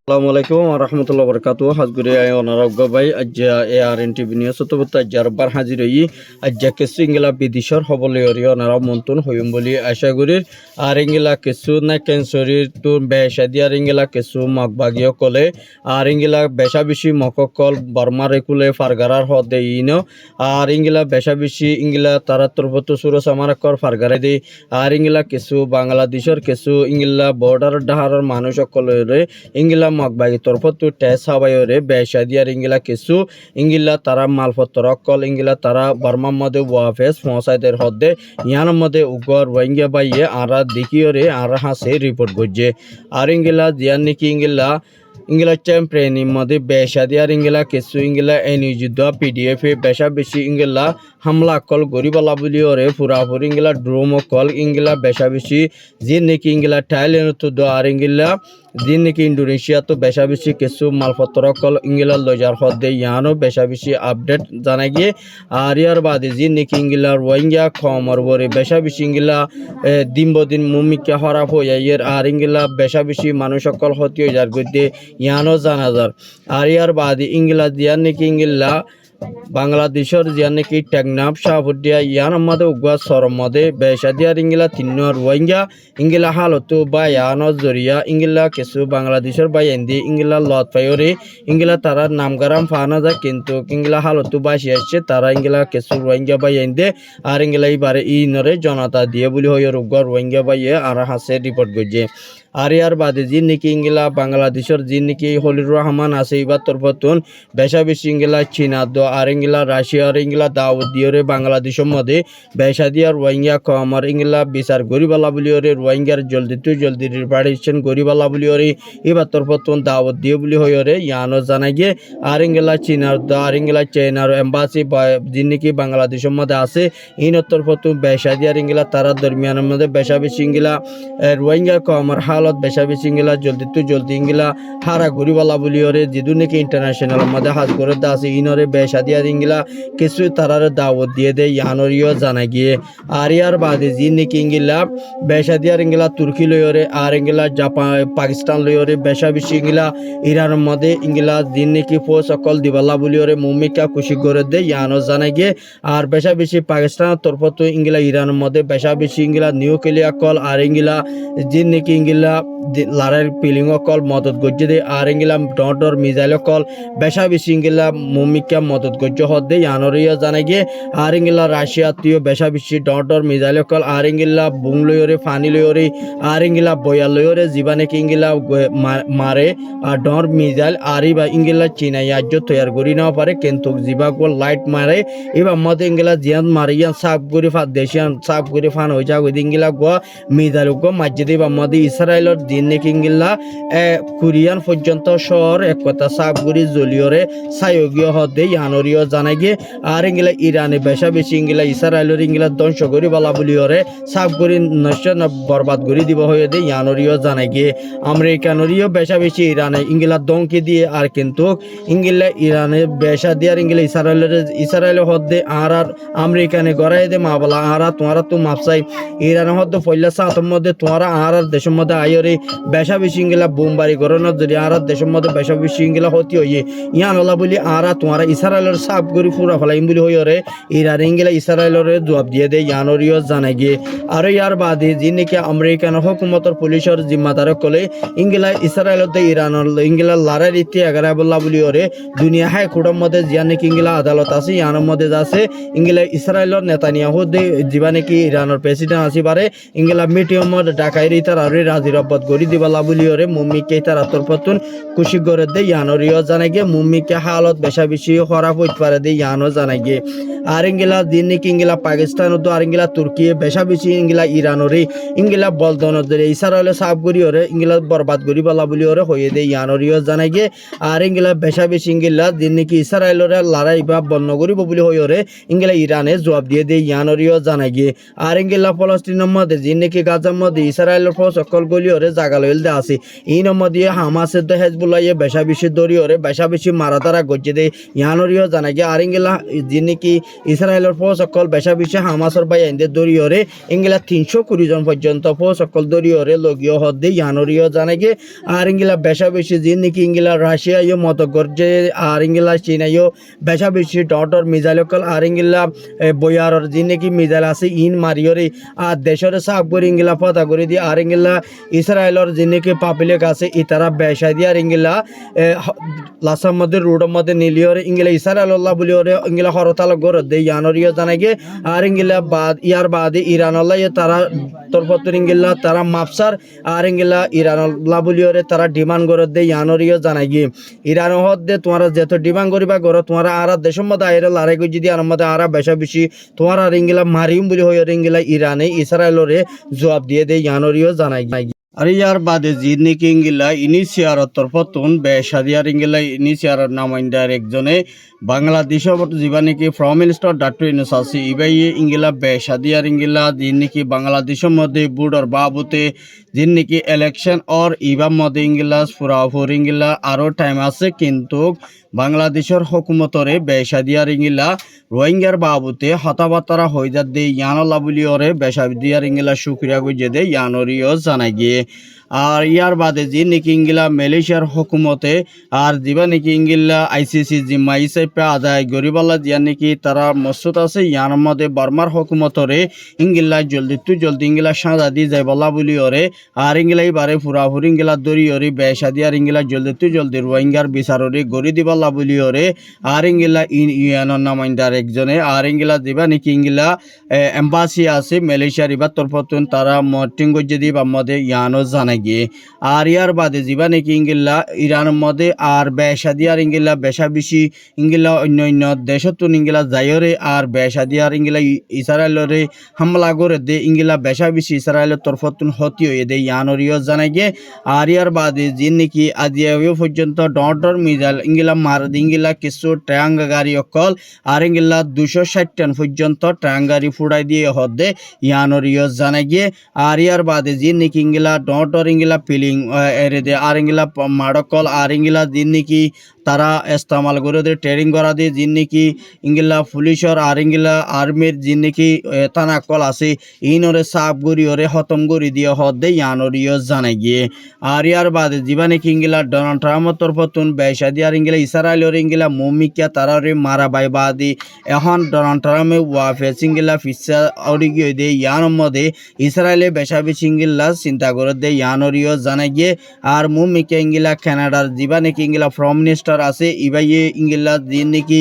আসসালামু আলাইকুম ওয়া রাহমাতুল্লাহি ওয়া বারাকাতুহু হাজগুরি আই অনারজ্ঞ ভাই আজ্জা এআরএন টিভি নিউজ তবত আজ্জার বার হাজির হই আজ্জা কেসু ইংলা বিদিশর হবলে অরিয় নারা মন্তন হইম বলি আশা করি আর ইংলা কেসু না ক্যান্সারির তো বেশা দিয়ার ইংলা কেসু মগবাগিয় কলে আর ইংলা বেশা বেশি মককল বর্মা রেকুলে ফারগারার হদে ইনো আর ইংলা বেশা বেশি ইংলা তারা তরবত সুরস আমারকর ফারগারে দে আর ইংলা কেসু বাংলাদেশের কেসু ইংলা বর্ডার ডাহার মানুষ সকলের ইংলা মগবাগি তরফতু টেস হাবাইরে বেশা দিয়ার ইংলা কিছু ইংলা তারা মালপত্র অকল ইংলা তারা বর্মার মধ্যে ওয়াফেস পৌঁছাইদের হদ্দে ইয়ান মধ্যে উগর ওয়াইঙ্গা বাইয়ে আরা দেখিওরে আরা হাসে রিপোর্ট করছে আর ইংলা দিয়ার নাকি ইংলা চ্যাম্পিয়ন মধ্যে বেশা দিয়ার ইংলা কিছু ইংলা এনিযুদ্ধ পিডিএফ বেশা বেশি ইংলা হামলা কল গরিবালা বলি ওরে পুরাপুরি ইংলা ড্রোম কল ইংলা বেশা বেশি যে নাকি ইংলা থাইল্যান্ড তো আর ইংলা যে নাকি ইন্ডোনেশিয়া তো বেশা বেশি কিছু মালপত্র কল ইংলা লজার হদ্দে ইয়ানো বেশা বেশি আপডেট জানা গিয়ে আর ইয়ার বাদে যে নাকি ইংলা রোহিঙ্গা খমর বরে বেশা বেশি ইংলা দিন বদিন মুমিকা হরাপ হয়ে এর আর ইংলা বেশা বেশি মানুষ সকল হতি হয়ে যার গদ্যে ইয়ানো জানা যার আর ইয়ার বাদে ইংলা দিয়ার নাকি ইংলা বাংলাদেশের যে নাকি টেকনাফ শাহপুরিয়া ইয়ান মধ্যে উগুয়া সরম মধ্যে বেশা দিয়ার ইংলা তিন রোহিঙ্গা ইংলা হালতো বা ইয়ানো জরিয়া ইংলা কিছু বাংলাদেশের বা এন্দি ইংলা লত পাইরে ইংলা তারা নামগারাম ফানা যায় কিন্তু ইংলা হালতো বাসি আসছে তারা ইংলা কিছু রোহিঙ্গা বা এন্দে আর ইংলা এইবারে ইনরে জনতা দিয়ে বলি হয়ে উগুয়া রোহিঙ্গা বাইয়ে আর হাসে রিপোর্ট করছে আর ইয়ার বাদে যে নাকি ইংলা বাংলাদেশের যে নাকি হলির রহমান আছে এবার তরফতুন বেশা বেশি ইংলা চীনা দো আর ইংলা রাশিয়ার ইংলা দাওয়াত দিওরে বাংলাদেশের মধ্যে বেশা দিয়ার রোহিঙ্গা কমার ইংলা বিচার গরিবালা বলিওরে রোহিঙ্গার জলদি রিপার্টিশন গরিবালা বলিওরে এবার তরফতুন দাওয়াত দিয়ে বলি হইরে ইয়ানো জানা গিয়ে আর ইংলা চীনার দো আর ইংলা চাইনার এম্বাসি যে নাকি বাংলাদেশের মধ্যে আছে ইন তরফতুন বেশা দিয়ার ইংলা তারা দরমিয়ানের মধ্যে বেশা বেশি ইংলা রোহিঙ্গা কমার বেশা বেশি ইংলা জলদি ইংলা হারা গরিবালা বলিওরে যেদু নাকি ইন্টারন্যাশনাল মধ্যে হাজ করে আছে ইনরে বেশা দিয়ার ইংলা কিছু তারার দাওয়াত দিয়ে দেয় ইয়ানরিও জানা গিয়ে আর ইয়ার বাদে যে নাকি ইংলা বেশা দিয়ার ইংলা তুর্কি লইরে আর ইংলা জাপান পাকিস্তান লইরে বেশা বেশি ইংলা ইরানের মধ্যে ইংলা দিন নাকি ফো সকল দিবালা বলিওরে মুমিকা খুশি করে দেয় ইয়ানো জানা গিয়ে আর বেশা বেশি পাকিস্তানের তরফত ইংলা ইরানের মধ্যে বেশা বেশি ইংলা নিউক্লিয়ার কল আর ইংলা যে নাকি ইংলা লারের পিলিং কল মদত গজ্জে দে আর ইংলা ডর মিজাইল কল বেশা বেশি ইংলা মুমিকা মদত গজ্জ হদে ইয়ানরিয়া জানা গিয়ে আর ইংলা রাশিয়া তিও বেশা বেশি ডর মিজাইল কল আর ইংলা বুং লইরে ফানি লইরে আর ইংলা বয়া লইরে জীবানে কি ইংলা মারে আর ডর মিজাইল আর ইবা ইংলা চীনা ইয়াজ্য তৈয়ার করি না পারে কিন্তু জিবা গোল লাইট মারে এবার মধ্যে ইংলা জিয়ান মারিয়ান সাপ করে ফা দেশিয়ান সাপ করে ফান হয়ে যা ওই ইংলা গো মিজাইল গো মাজ্জে বা মধ্যে ইসরায়েলের দিন নাকি ইংলা কোরিয়ান পর্যন্ত শহর এক কথা সাবগুড়ি জলিয়রে সায়োগীয় হদে ইয়ানরিও জানা গিয়ে আর ইংলা ইরানে বেশা বেশি ইংলা ইসরায়েলের ইংলা ধ্বংস করি বলা বলিওরে সাবগুড়ি নষ্ট বরবাদ করে দিব হয়ে দে ইয়ানরিও জানা গিয়ে আমেরিকানরিও বেশা বেশি ইরানে ইংলা দমকি দিয়ে আর কিন্তু ইংলা ইরানে বেশা দিয়ার ইংলা ইসরায়েলের হদে আর আমেরিকানে গড়াই দে মা বলা আর তোমারা তো মাপসাই ইরান হদে পয়লা সাতর মধ্যে তোমারা আর দেশের মধ্যে আইরে বেশা বেশি ইংলা বোমবারি গরনের যদি আর দেশের মধ্যে বেশা বেশি ইংলা হতি হইয়ে ইয়ান হলা বলি আর তোমারা ইসরায়েলের সাপ করি পুরা ফেলাইম বলি হইরে ইরান ইংলা ইসরায়েলের জবাব দিয়ে দেয় ইয়ানরিও জানাই গিয়ে আর ইয়ার বাদে যে নাকি আমেরিকান হুকুমতর পুলিশের জিম্মাদার কলে ইংলা ইসরায়েলতে ইরানের ইংলা লারের ইতি এগারা বললা বলি ওরে দুনিয়া হাই কুড়ার মধ্যে জিয়া নাকি ইংলা আদালত আছে ইয়ানের মধ্যে আছে ইংলা ইসরায়েলের নেতানিয়াহু যিবা নাকি ইরানের প্রেসিডেন্ট আসি পারে ইংলা মিটিয়মত ডাকাইরি তার আর রাজির অব্বত গড়ি দিবালা বলি ওরে মুম্মিকে তার আত্মরপতুন খুশি করে দে ইয়ানরিও জানাই গিয়ে মুম্মিকে হালত বেশা বেশি খারাপ হইতে পারে দে ইয়ানও জানাই গিয়ে আর ইংলা দিন নাকি ইংলা পাকিস্তান তো আর ইংলা তুর্কি বেশা বেশি ইংলা ইরানরে ইংলা বলদন ধরে ইসরায়েলে সাফ করি ওরে ইংলা বরবাদ করি বলা বলি ওরে হয়ে দে ইয়ানরিও জানাই গিয়ে আর ইংলা বেশা বেশি ইংলা দিন নাকি ইসরায়েলের লড়াই বা বন্ধ করিব বলি হয়ে ওরে ইংলা ইরানে জবাব দিয়ে দে ইয়ানরিও জানাই গিয়ে আর ইংলা ফলস্তিনের মধ্যে দিন নাকি গাজার মধ্যে ইসরায়েলের সকল গলি বলি ওরে জাগা লইল দে আছে ইন মধ্যে হামাসের দে হেজবুল্লাহ বেশা বেশি দরি ওরে বেশা বেশি মারাতারা গজ্জে দে ইয়ানরিও জানা গিয়ে আর ইংলা যিনি কি ইসরায়েলের ফৌজ সকল বেশা বেশি হামাসের বাই আইনদের দরি ওরে ইংলা 320 জন পর্যন্ত ফৌজ সকল দরি ওরে লগিও হদ দে ইয়ানরিও জানা গিয়ে আর ইংলা বেশা বেশি যিনি কি ইংলা রাশিয়া ইয়ে মত গর্জে আর ইংলা চীনা ইয়ে বেশা বেশি ডটর মিজাইল সকল আর ইংলা বয়ারর যিনি কি মিজাইল আছে ইন মারিওরে আর দেশের সাফ করে ইংলা পতা করে দিয়ে আর ইংলা ইসরায়েলের যিনি কি পাবলিক আছে ইতারা বেশা দিয়ে আর ইংলা লাসার মধ্যে রোডের মধ্যে নিলিওরে ইংলা ইসরায়েল্লাহ বলি ওরে ইংলা হরতাল গর দে ইয়ানরিও জানাগে আর ইংলা বাদ ইয়ার বাদে ইরানল্লাহ তারা তরফত ইংলা তারা মাপসার আর ইংলা ইরানল্লাহ বলি ওরে তারা ডিমান্ড গর দে ইয়ানরিও জানাগে ইরান হদ দে তোমরা যেত ডিমান্ড করিবা গর তোমরা আর দেশের মধ্যে আইরে লড়াই করে যদি আর মধ্যে আর বেশা বেশি তোমার আর ইংলা মারিম বলি হয়ে ইংলা ইরানে ইসরায়েলরে জবাব দিয়ে দে ইয়ানরিও জানাই আর ইয়ার বাদে যিনি কি ইংলা ইনিশিয়ার তরফতুন বেশাদিয়ার ইংলা ইনিশিয়ার নামাইন্দার একজনে বাংলাদেশের জীবানি কি ফ্রম মিনিস্টার ডাক্তার ইউনুস আছে ইবাই ইংলা বেশাদিয়ার ইংলা যিনি কি বাংলাদেশের মধ্যে বুডর বাবুতে যিনি কি ইলেকশন আর ইবাম মধ্যে ইংলা ফুরাফুর ইংলা আরো টাইম আছে কিন্তু বাংলাদেশের হুকুমতরে বেশাদিয়ার ইংলা রোহিঙ্গার বাবুতে হতাবাতারা হয়ে যা দে ইয়ানল্লা বলি ওরে বেশাদিয়ার ইংলা শুক্রিয়া গুজে দে ইয়ানরিও জানাই গিয়ে আর ইয়ার বাদে যে নাকি ইংলা মালয়েশিয়ার হুকুমতে আর যিবা নাকি ইংলা আইসিসি জিম্মা হিসেবে আদায় গরিবাল্লা দিয়া নাকি তারা মসুদ আছে ইয়ার মধ্যে বার্মার হুকুমতরে ইংলা জলদি ইংলা সাজা দি যাই বলা বলি ওরে আর ইংলা বারে ফুরাফুরি ইংলা দরি ওরে বেশাদি আর ইংলা জলদি রোহিঙ্গার বিচাররে গড়ি দিবাল্লা বলি ওরে আর ইংলা ইউএনর নামাইন্দার একজনে আর ইংলা যিবা নাকি ইংলা এম্বাসি আছে মালয়েশিয়ার ইবার তরফতুন তারা মটিং গজ্জে দি বা মধ্যে ইয়ানো জানাই গিয়ে আর ইয়ার বাদে যিবা নাকি ইংলা ইরানের মধ্যে আর বেশাদি আর ইংলা বেশা বেশি ইংলা অন্য দেশতুন ইংলা যাইরে আর বেশাদি আর ইংলা ইসরায়েলরে হামলা করে দে ইংলা বেশা বেশি ইসরায়েলের তরফতুন হতি হয়ে দে ইয়ানরিও জানাই গিয়ে আর ইয়ার বাদে যে নাকি আজিয়াও পর্যন্ত ডর মিজাইল ইংলা মার দি ইংলা কিছু ট্যাঙ্ক গাড়ি অকল আর ইংলা 260 টন পর্যন্ত ট্যাঙ্ক গাড়ি ফুড়াই দিয়ে হদে ইয়ানরিও জানাই গিয়ে আর ইয়ার বাদে যে নাকি ইংলা ডর ইংলা পিলিং এরে দে আর ইংলা মাড়কল আর ইংলা দিন নাকি তারা ইস্তেমাল করে দে ট্রেনিং করা দিয়ে যিন নাকি ইংলা পুলিশর আর ইংলা আর্মির যিন নাকি থানা কল আছে ইনরে সাফ গড়ি ওরে খতম করে দিয়ে হদ দে ইয়ানরিও জানাই গিয়ে আর ইয়ার বাদে যিবা নাকি ইংলা ডোনাল্ড ট্রাম্পের তরফতুন বেশাদি আর ইংলা ইসরায়েলের ইংলা মুমিকিয়া তারারে মারা বাই বাদি এখন ডোনাল্ড ট্রাম্পে ওয়াফেস ইংলা ফিসা অরি গিয়ে দে ইয়ার মধ্যে ইসরায়েলে বেশা বেশি ইংলা চিন্তা করে দে ইয়ানরিও জানাই গিয়ে আর মুমিকিয়া ইংলা কানাডার যিবা নাকি ইংলা ফ্রম মিনিস্টার আছে ইবাইয়ে ইংলা দিন নাকি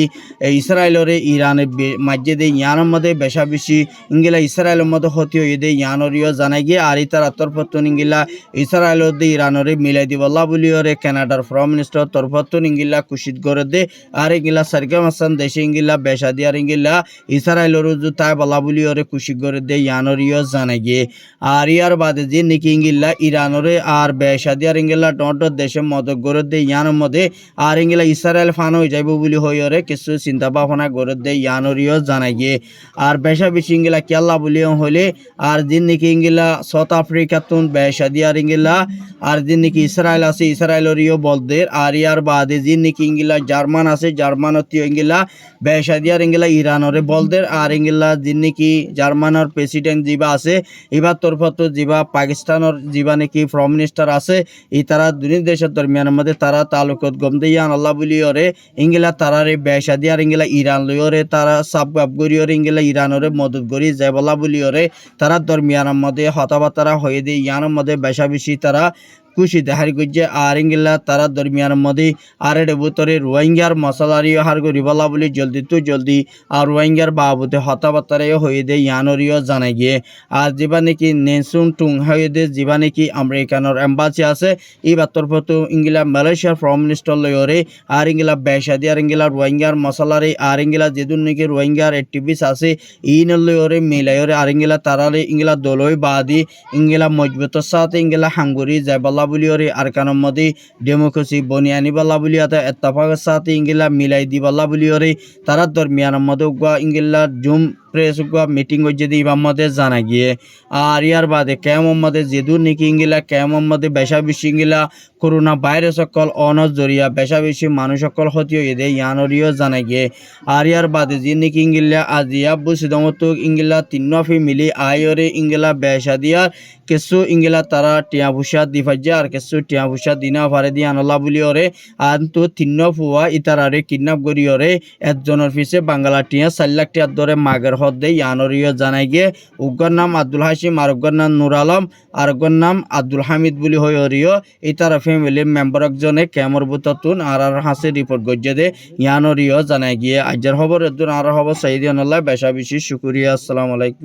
ইসরায়েলরে ইরানের মাঝে দে ইয়ানের মধ্যে বেশা বেশি ইংলা ইসরায়েলের মধ্যে হতি হয়ে দে ইয়ানরিও জানাই গিয়ে আর ইতার তরফতুন ইংলা ইসরায়েলের দে ইরানরে মিলাই দিবল্লা বলি ওরে কানাডার ফ্রম মিনিস্টার তরফতুন ইংলা কুশিত করে দে আর ইংলা সারকাম হাসান দেশে ইংলা বেশাদি আর ইংলা ইসরায়েলের তাই বলা বলি ওরে কুশিত করে দে ইয়ানরিও জানাই গিয়ে আর ইয়ার বাদে যে নাকি ইংলা ইরানরে আর বেশাদি আর ইংলা ডট দেশে মদ করে দে ইয়ানের মধ্যে আর ইংলা ইসরায়েল ফান হয়ে যাইব বলি হইরে কিছু চিন্তা ভাবনা করে দে ইয়ানরিও জানাই গিয়ে আর বেশা বেশি ইংলা কেল্লা বলি হলে আর দিন নাকি ইংলা সাউথ আফ্রিকাতুন বেশাদি আর ইংলা আর দিন নাকি ইসরায়েল আছে ইসরায়েলরিও বলদের আর ইয়ার বাদে দিন নাকি ইংলা জার্মান আছে জার্মানতীয় ইংলা বেশাদি আর ইংলা ইরানরে বলদের আর ইংলা দিন নাকি জার্মানের প্রেসিডেন্ট জিবা আছে এবার তরফত জিবা পাকিস্তানের জিবা নাকি ফ্রম মিনিস্টার আছে এই তারা দুই দেশের দরমিয়ানের মধ্যে তারা তালুকত গম দিয়ান আল্লাহ বলি ওরে ইংলা তারারে বেশাদি আর ইংলা ইরান লইরে তারা সাবগাব গরি ওরে ইংলা ইরানরে মদত গরি যাবলা বলি ওরে তারা দরমিয়ানের মধ্যে হতাবাতারা হয়ে দিয়ে ইয়ানের মধ্যে বেশা বেশি তারা খুশি দেখার গজ্জে আর ইংলা তারা দরমিয়ানের মধ্যে আর এর ভিতরে রোহিঙ্গার মশলারি হার গরিবালা বলি জলদি আর রোহিঙ্গার বাবুতে হতাবাতারে হয়ে দে ইয়ানরিও জানাই গিয়ে আর যেবা নাকি নেসুন টুং হয়ে দে যেবা নাকি আমেরিকানোর এম্বাসি আছে এই বাতর ফটো ইংলা মালয়েশিয়ার ফ্রম মিনিস্টার লয়রে আর ইংলা বেশাদি আর ইংলা রোহিঙ্গার মশলারি আর ইংলা যেদুন নাকি রোহিঙ্গার অ্যাক্টিভিস্ট আছে ইন লয়রে মিলাইরে আর ইংলা তারারে ইংলা দলই বাদি ইংলা মজবুতের সাথে ইংলা হাঙ্গুরি যাইবালা বলি ওরে আরকানের মধ্যে ডেমোক্রেসি বনিয়ানি বাল্লা বলি এত্তাফাকের সাথে ইংলা মিলাই দি বাল্লা বলি ওরে তারা দরমিয়ানের মধ্যে ইংলা জুম প্রেস মিটিং হচ্ছে দি ইবাম্মদে জানা গিয়ে আর ইয়ার বাদে কেমম্মদে যেদুর নিকি ইঙ্গিলা কেমম্মদে বেশা বেশি ইঙ্গিলা করোনা ভাইরাস সকল অনজ জরিয়া বেশা বেশি মানুষ সকল হতিও এদে ইয়ানরিও জানা গিয়ে আর ইয়ার বাদে যে নিকি ইঙ্গিলা আজিয়া বুসিদমত ইঙ্গিলা তিন্নফি মিলি আয়রে ইঙ্গিলা বেশা দিয়ার কিছু ইঙ্গিলা তারা টিয়া ভুষা দি ফাজ্জা আর কিছু টিয়া ভুষা দিনা ফারে দি আনলা বলি ওরে আন্তু তিন্ন ফুয়া ইতারারে কিডন্যাপ করি ওরে একজনের পিছে বাংলা টিয়া 4 লাখ টিয়ার দরে মাগের হদ দেয় ইয়ানরিও জানাই গিয়ে উগ্গর নাম আব্দুল হাসিম আর উগ্গর নাম নুর আলম আর উগ্গর নাম আব্দুল হামিদ বলি হই ওরিও ইতারা ফ্যামিলির মেম্বার একজনে ক্যামর বুতাতুন আর হাসে রিপোর্ট গজ্জে দে ইয়ানরিও জানাই গিয়ে আজের খবর এদুন আর খবর সাইদিয়ান আল্লাহ বেশা বেশি শুকরিয়া আসসালামু আলাইকুম।